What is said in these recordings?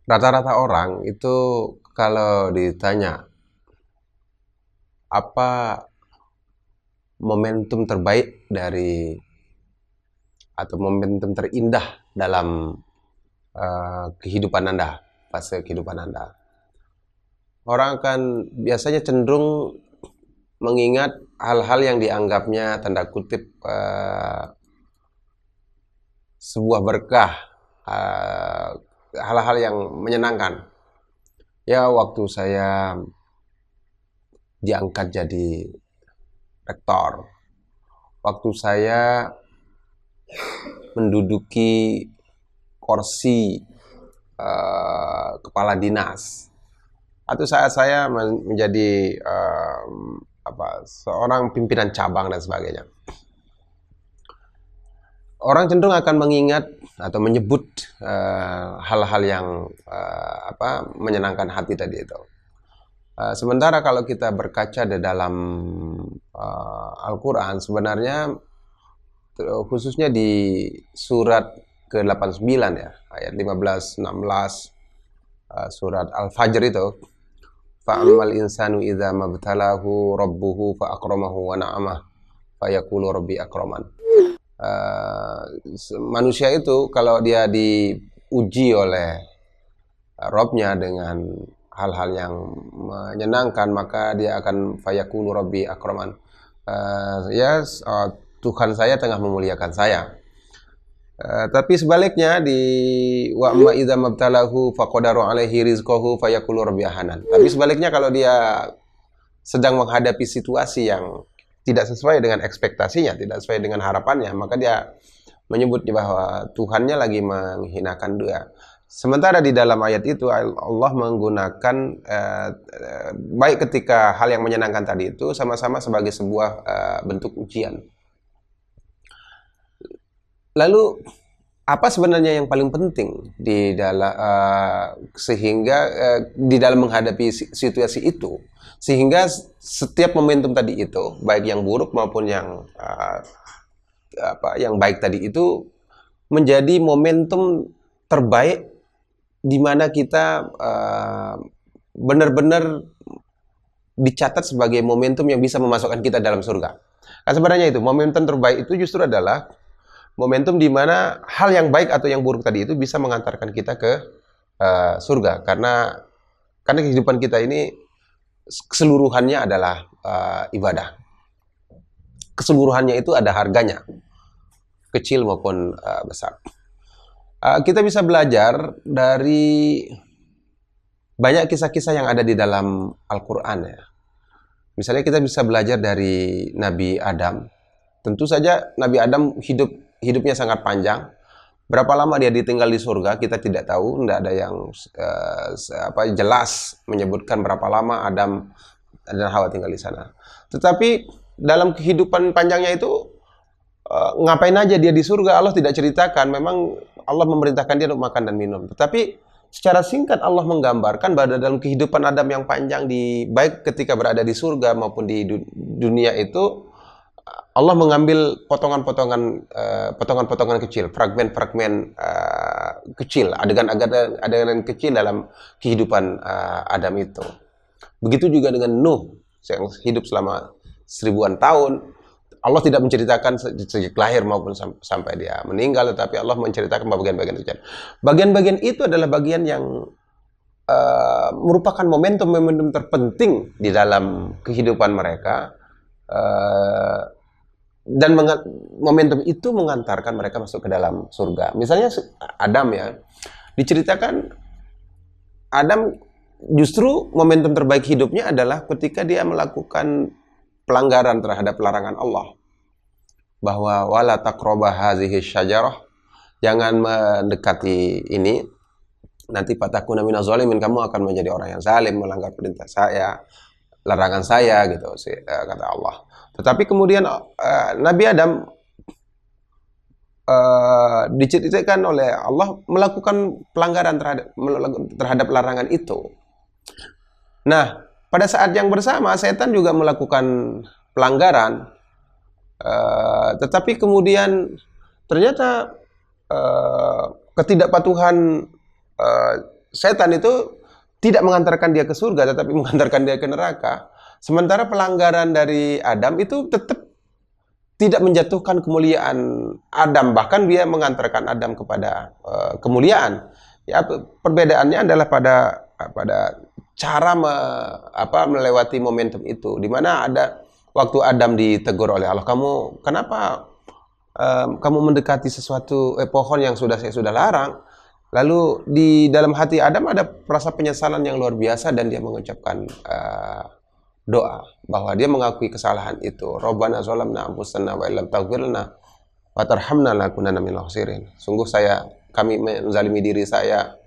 Rata-rata orang itu kalau ditanya apa momentum terbaik dari atau momentum terindah dalam kehidupan Anda, fase kehidupan Anda. Orang akan biasanya cenderung mengingat hal-hal yang dianggapnya tanda kutip sebuah berkah, hal-hal yang menyenangkan. Ya, waktu saya diangkat jadi rektor, waktu saya menduduki kursi kepala dinas, atau saat saya menjadi seorang pimpinan cabang dan sebagainya. Orang cenderung akan mengingat atau menyebut hal-hal yang menyenangkan hati tadi itu. Sementara kalau kita berkaca di dalam Al-Quran, sebenarnya khususnya di surat ke-89 ya, ayat 15, 16, surat Al-Fajr itu, fa'ammal insanu idza mabtalahu rabbuhu fa akramahu wa na'amah fa yaqulu rabbi akraman. Manusia itu kalau dia diuji oleh Robnya dengan hal-hal yang menyenangkan, maka dia akan fayaqulu rabbi akraman. Tuhan saya tengah memuliakan saya. Tapi sebaliknya di wa amma idza mabtalahu faqadara alaihi rizqahu fayaqulu rabbi ahanan. Tapi sebaliknya kalau dia sedang menghadapi situasi yang tidak sesuai dengan ekspektasinya, tidak sesuai dengan harapannya, maka dia menyebutnya bahwa Tuhannya lagi menghinakan dia. Sementara di dalam ayat itu Allah menggunakan baik ketika hal yang menyenangkan tadi itu sama-sama sebagai sebuah bentuk ujian. Lalu apa sebenarnya yang paling penting di dalam sehingga di dalam menghadapi situasi itu, sehingga setiap momentum tadi itu, baik yang buruk maupun yang yang baik tadi itu, menjadi momentum terbaik di mana kita benar-benar dicatat sebagai momentum yang bisa memasukkan kita dalam surga. Nah, sebenarnya itu momentum terbaik itu justru adalah momentum di mana hal yang baik atau yang buruk tadi itu bisa mengantarkan kita ke surga, karena kehidupan kita ini keseluruhannya adalah ibadah. Keseluruhannya itu ada harganya, kecil maupun besar. Kita bisa belajar dari banyak kisah-kisah yang ada di dalam Al-Quran ya. Misalnya kita bisa belajar dari Nabi Adam. Tentu saja Nabi Adam hidupnya sangat panjang. Berapa lama dia ditinggal di surga kita tidak tahu, tidak ada yang jelas menyebutkan berapa lama Adam dan Hawa tinggal di sana. Tetapi dalam kehidupan panjangnya itu ngapain aja dia di surga, Allah tidak ceritakan. Memang Allah memerintahkan dia untuk makan dan minum. Tetapi secara singkat Allah menggambarkan bahwa dalam kehidupan Adam yang panjang, baik ketika berada di surga maupun di dunia itu, Allah mengambil potongan-potongan kecil, fragmen-fragmen kecil, adegan-adegan kecil dalam kehidupan Adam itu. Begitu juga dengan Nuh yang hidup selama 1000-an tahun. Allah tidak menceritakan sejak lahir maupun sampai dia meninggal, tetapi Allah menceritakan bagian-bagian kecil. Bagian-bagian itu adalah bagian yang merupakan momentum-momentum terpenting di dalam kehidupan mereka. Dan momentum itu mengantarkan mereka masuk ke dalam surga. Misalnya Adam ya, diceritakan Adam justru momentum terbaik hidupnya adalah ketika dia melakukan pelanggaran terhadap larangan Allah. Bahwa wala taqraba hazihi syajarah, jangan mendekati ini, nanti fatakuna minaz zalimin, kamu akan menjadi orang yang zalim, melanggar perintah saya, larangan saya gitu kata Allah. Tetapi kemudian Nabi Adam diceritakan oleh Allah melakukan pelanggaran terhadap larangan itu. Nah, pada saat yang bersama setan juga melakukan pelanggaran, tetapi kemudian ternyata ketidakpatuhan setan itu tidak mengantarkan dia ke surga, tetapi mengantarkan dia ke neraka. Sementara pelanggaran dari Adam itu tetap tidak menjatuhkan kemuliaan Adam, bahkan dia mengantarkan Adam kepada kemuliaan. Ya, perbedaannya adalah pada cara melewati momentum itu, di mana ada waktu Adam ditegur oleh Allah, kamu kenapa kamu mendekati sesuatu pohon yang saya sudah larang. Lalu di dalam hati Adam ada rasa penyesalan yang luar biasa, dan dia mengucapkan doa bahwa dia mengakui kesalahan itu. Rabbana zalamna anfusana wa illam taghfir lana wa tarhamna lanakunanna minal khasirin. Sungguh kami menzalimi diri saya.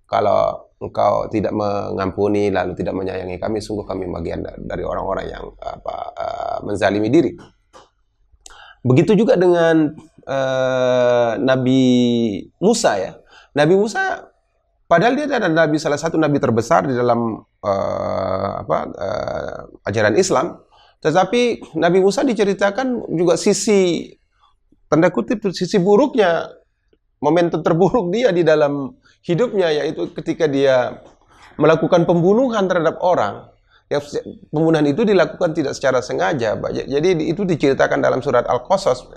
Kalau Engkau tidak mengampuni lalu tidak menyayangi kami, sungguh kami bagian dari orang-orang yang menzalimi diri. Begitu juga dengan Nabi Musa ya. Nabi Musa, padahal dia adalah salah satu nabi terbesar di dalam ajaran Islam, tetapi Nabi Musa diceritakan juga sisi, tanda kutip, sisi buruknya, momentum terburuk dia di dalam hidupnya, yaitu ketika dia melakukan pembunuhan terhadap orang. Ya, pembunuhan itu dilakukan tidak secara sengaja. Jadi itu diceritakan dalam surat Al-Qasas,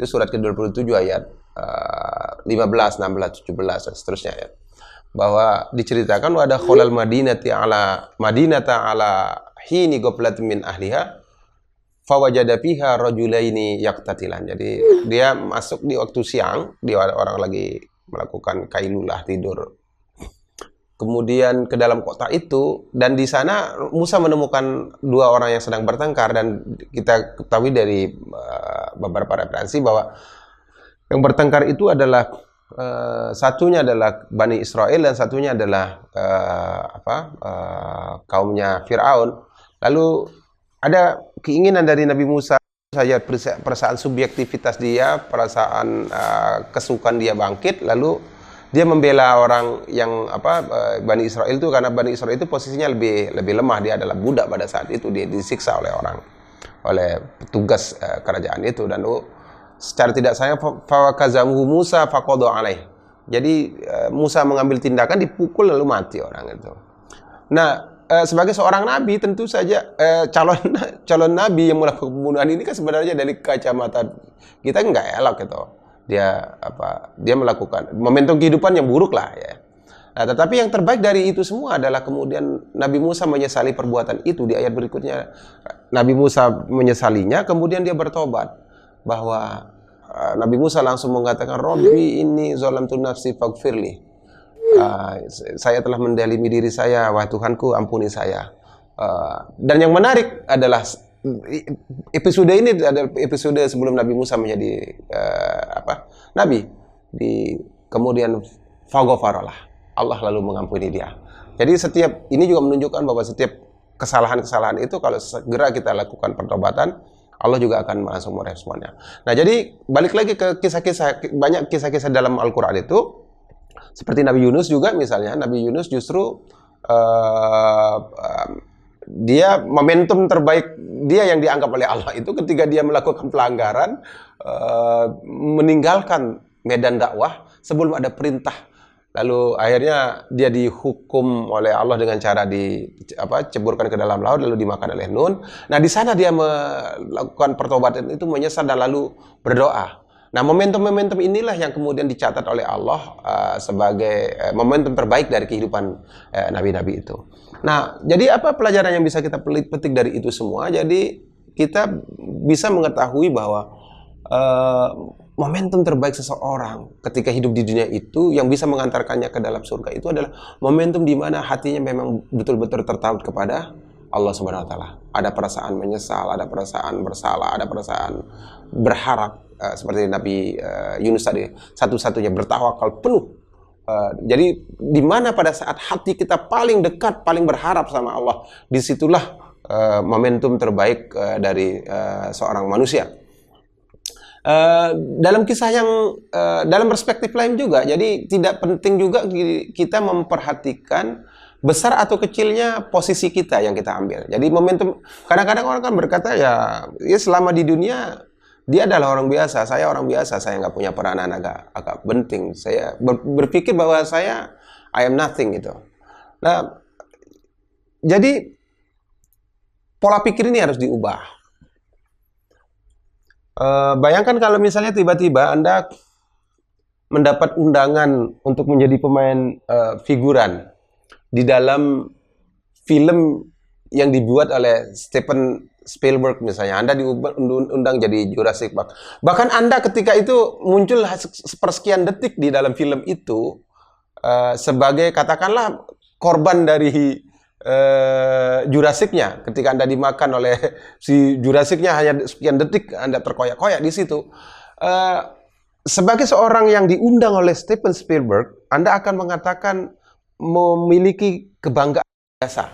itu surat ke-27 ayat 15, 16, 17 dan seterusnya ya. Bahwa diceritakan ada kholal madinata ala hini ghaflatin min ahliha fawajada fiha rajulaini yaqtatilan. Jadi dia masuk di waktu siang, orang lagi melakukan kailulah, tidur. Kemudian ke dalam kota itu, dan di sana Musa menemukan dua orang yang sedang bertengkar, dan kita ketahui dari beberapa referensi bahwa yang bertengkar itu adalah satunya adalah Bani Israel dan satunya adalah kaumnya Fir'aun. Lalu ada keinginan dari Nabi Musa saja, perasaan subjektivitas dia, perasaan kesukaan dia bangkit, lalu dia membela orang yang Bani Israel itu, karena Bani Israel itu posisinya lebih lemah, dia adalah budak pada saat itu, dia disiksa oleh petugas kerajaan itu, dan secara tidak sayang fawakazamu Musa faqada alaih. Jadi Musa mengambil tindakan, dipukul lalu mati orang itu. Nah, sebagai seorang nabi tentu saja calon nabi yang melakukan pembunuhan ini kan sebenarnya dari kacamata kita nggak elok gitu. Dia melakukan momentum kehidupan yang buruk lah ya. Nah, tetapi yang terbaik dari itu semua adalah kemudian Nabi Musa menyesali perbuatan itu. Di ayat berikutnya Nabi Musa menyesalinya, kemudian dia bertobat, bahwa Nabi Musa langsung mengatakan, Robbi ini zalamtu nafsi faghfirli. Saya telah mendalimi diri saya, wahai Tuhanku, ampuni saya. Dan yang menarik adalah episode ini adalah episode sebelum Nabi Musa menjadi nabi. Kemudian faghfaralah, Allah lalu mengampuni dia. Jadi ini juga menunjukkan bahwa setiap kesalahan-kesalahan itu kalau segera kita lakukan pertobatan, Allah juga akan langsung meresponnya. Nah, jadi balik lagi ke banyak kisah-kisah dalam Al-Quran itu, seperti Nabi Yunus juga misalnya. Nabi Yunus justru dia momentum terbaik dia yang dianggap oleh Allah itu ketika dia melakukan pelanggaran, meninggalkan medan dakwah sebelum ada perintah. Lalu akhirnya dia dihukum oleh Allah dengan cara ceburkan ke dalam laut lalu dimakan oleh Nun. Nah, di sana dia melakukan pertobatan itu, menyesal dan lalu berdoa. Nah, momentum-momentum inilah yang kemudian dicatat oleh Allah sebagai momentum terbaik dari kehidupan nabi-nabi itu. Nah, jadi apa pelajaran yang bisa kita petik dari itu semua? Jadi kita bisa mengetahui bahwa momentum terbaik seseorang ketika hidup di dunia itu yang bisa mengantarkannya ke dalam surga itu adalah momentum di mana hatinya memang betul-betul tertaut kepada Allah Subhanahu wa taala. Ada perasaan menyesal, ada perasaan bersalah, ada perasaan berharap, seperti Nabi Yunus tadi, satu-satunya bertawakal penuh. Jadi di mana pada saat hati kita paling dekat, paling berharap sama Allah, disitulah momentum terbaik dari seorang manusia. Dalam kisah dalam perspektif lain juga, jadi tidak penting juga kita memperhatikan besar atau kecilnya posisi kita yang kita ambil. Jadi momentum, kadang-kadang orang kan berkata ya selama di dunia dia adalah orang biasa, saya orang biasa, saya nggak punya peranan agak penting. Saya berpikir bahwa saya I am nothing gitu. Nah, jadi pola pikir ini harus diubah. Bayangkan kalau misalnya tiba-tiba Anda mendapat undangan untuk menjadi pemain figuran di dalam film yang dibuat oleh Steven Spielberg misalnya. Anda diundang jadi Jurassic Park. Bahkan Anda ketika itu muncul sepersekian detik di dalam film itu sebagai katakanlah korban dari Jurassic-nya. Ketika Anda dimakan oleh si Jurassic-nya hanya sekian detik Anda terkoyak-koyak di situ. Sebagai seorang yang diundang oleh Steven Spielberg, Anda akan mengatakan memiliki kebanggaan biasa.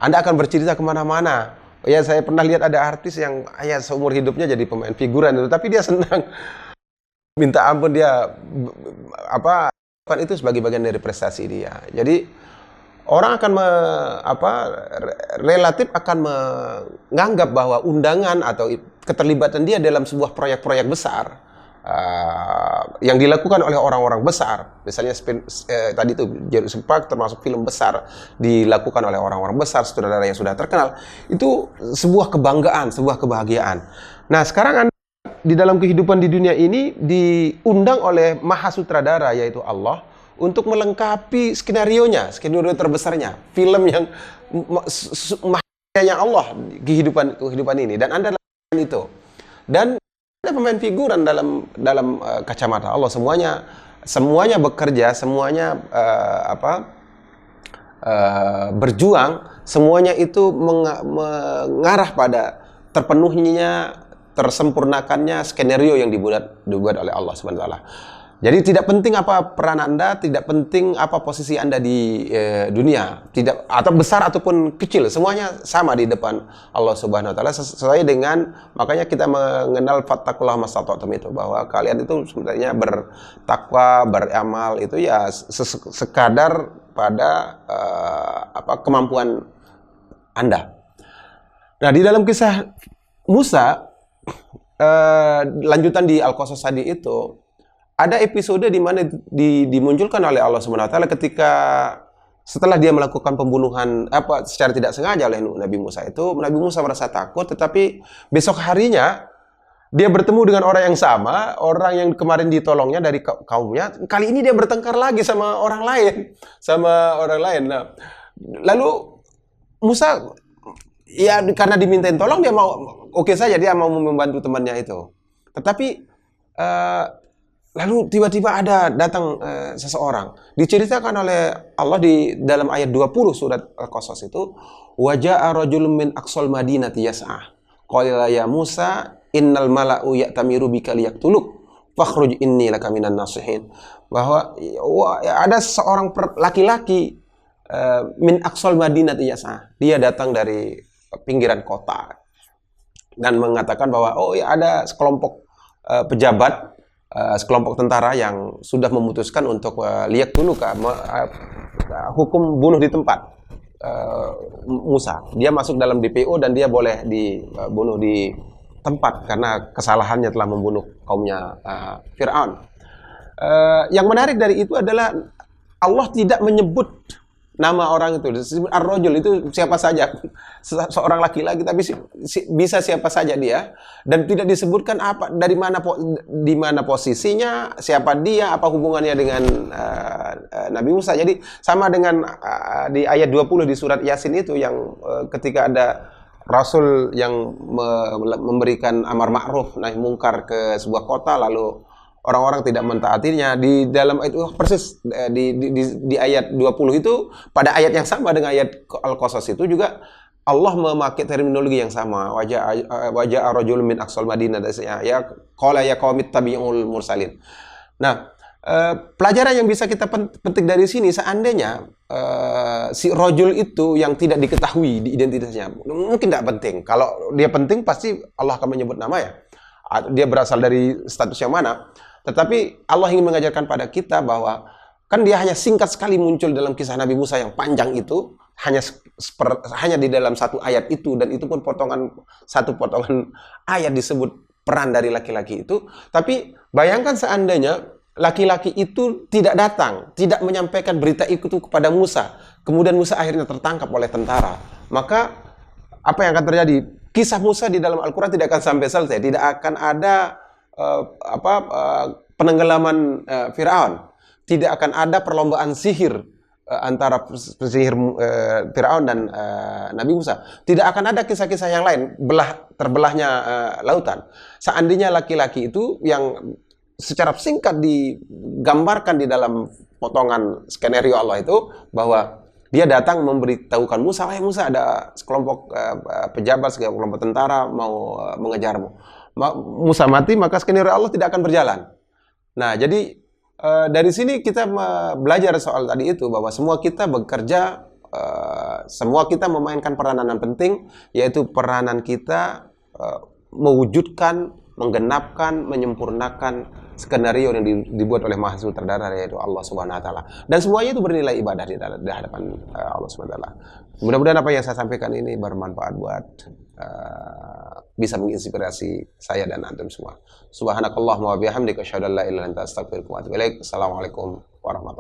Anda akan bercerita kemana-mana. Ya, saya pernah lihat ada artis yang ya seumur hidupnya jadi pemain figuran itu, tapi dia senang minta ampun dia apa itu sebagai bagian dari prestasi dia. Jadi orang akan relatif akan menganggap bahwa undangan atau keterlibatan dia dalam sebuah proyek-proyek besar yang dilakukan oleh orang-orang besar, misalnya tadi itu Jurassic Park termasuk film besar dilakukan oleh orang-orang besar, sutradara yang sudah terkenal, itu sebuah kebanggaan, sebuah kebahagiaan. Nah, sekarang Anda di dalam kehidupan di dunia ini diundang oleh maha sutradara yaitu Allah untuk melengkapi skenario terbesarnya, film yang mahanya Allah kehidupan ini, dan Anda lakukan itu. Dan ada pemain figuran dalam kacamata Allah, semuanya bekerja, semuanya berjuang, semuanya itu mengarah pada terpenuhinya, tersempurnakannya skenario yang dibuat oleh Allah Subhanahu wa taala. Jadi tidak penting apa peran Anda, tidak penting apa posisi Anda di dunia, tidak atau besar ataupun kecil, semuanya sama di depan Allah Subhanahu wa taala. Sesuai dengan makanya kita mengenal fattaqullaha mastata'tum itu, bahwa kalian itu sebenarnya bertakwa, beramal itu ya sekadar pada kemampuan Anda. Nah, di dalam kisah Musa lanjutan di Al-Qasas tadi itu ada episode di mana dimunculkan oleh Allah Subhanahu wa taala ketika setelah dia melakukan pembunuhan secara tidak sengaja oleh Nabi Musa itu, Nabi Musa merasa takut, tetapi besok harinya dia bertemu dengan orang yang sama, orang yang kemarin ditolongnya dari kaumnya. Kali ini dia bertengkar lagi sama orang lain. Nah, lalu Musa ya karena dimintain tolong dia mau oke saja, dia mau membantu temannya itu. Tetapi lalu tiba-tiba ada datang seseorang. Diceritakan oleh Allah di dalam ayat 20 surat Al-Qasas itu, wa jaa'a rajulun min aqsal madinati yas'a. Qala ya Musa innal mala'u ya'tamiru bika liyaqtuluk fakhruj inni laka minan nasihin. Bahwa ada seorang laki-laki min aqsal madinati yas'a. Dia datang dari pinggiran kota dan mengatakan bahwa ada sekelompok pejabat, sekelompok tentara yang sudah memutuskan untuk liak dulu hukum bunuh di tempat Musa. Dia masuk dalam DPO dan dia boleh dibunuh di tempat karena kesalahannya telah membunuh kaumnya Fir'aun. Yang menarik dari itu adalah Allah tidak menyebut nama orang itu. Ar-Rajul itu siapa saja, seorang laki-laki, tapi bisa siapa saja dia, dan tidak disebutkan di mana posisinya, siapa dia, apa hubungannya dengan Nabi Musa. Jadi sama dengan di ayat 20 di surat Yasin itu yang ketika ada Rasul yang memberikan amar ma'ruf nahi mungkar ke sebuah kota, lalu orang-orang tidak mentaatinya. Di dalam itu persis di ayat 20 itu, pada ayat yang sama dengan ayat Al-Qasas itu juga Allah memakai terminologi yang sama. Wajah rajulun min aqsal madinah ya qala ya qaumit tabi'ul mursalin. Nah, pelajaran yang bisa kita petik dari sini, seandainya si rajul itu yang tidak diketahui di identitasnya, mungkin tidak penting. Kalau dia penting pasti Allah akan menyebut nama ya. Dia berasal dari status yang mana. Tetapi Allah ingin mengajarkan pada kita bahwa kan dia hanya singkat sekali muncul dalam kisah Nabi Musa yang panjang itu, hanya di dalam satu ayat itu, dan itu pun satu potongan ayat disebut peran dari laki-laki itu. Tapi bayangkan seandainya laki-laki itu tidak datang, tidak menyampaikan berita itu kepada Musa. Kemudian Musa akhirnya tertangkap oleh tentara. Maka apa yang akan terjadi? Kisah Musa di dalam Al-Quran tidak akan sampai selesai. Tidak akan ada penenggelaman Firaun. Tidak akan ada perlombaan sihir antara sihir Firaun dan Nabi Musa. Tidak akan ada kisah-kisah yang lain, terbelahnya lautan. Seandainya laki-laki itu yang secara singkat digambarkan di dalam potongan skenario Allah itu, bahwa dia datang memberitahukan Musa, Musa ada sekelompok pejabat, sekelompok tentara mau mengejarmu. Musa mati, maka skenario Allah tidak akan berjalan. Nah, jadi dari sini kita belajar soal tadi itu, bahwa semua kita bekerja, semua kita memainkan peranan yang penting, yaitu peranan kita mewujudkan, menggenapkan, menyempurnakan skenario yang dibuat oleh Maha Sutradara, yaitu Allah Subhanahu wa taala. Dan semuanya itu bernilai ibadah di hadapan Allah Subhanahu wa taala. Mudah-mudahan apa yang saya sampaikan ini bermanfaat buat bisa menginspirasi saya dan antum semua. Subhanakallahumma wa bihamdika asyhadu an la ilaha illa anta astaghfiruka wa atubu ilaik. Assalamualaikum warahmatullahi wabarakatuh.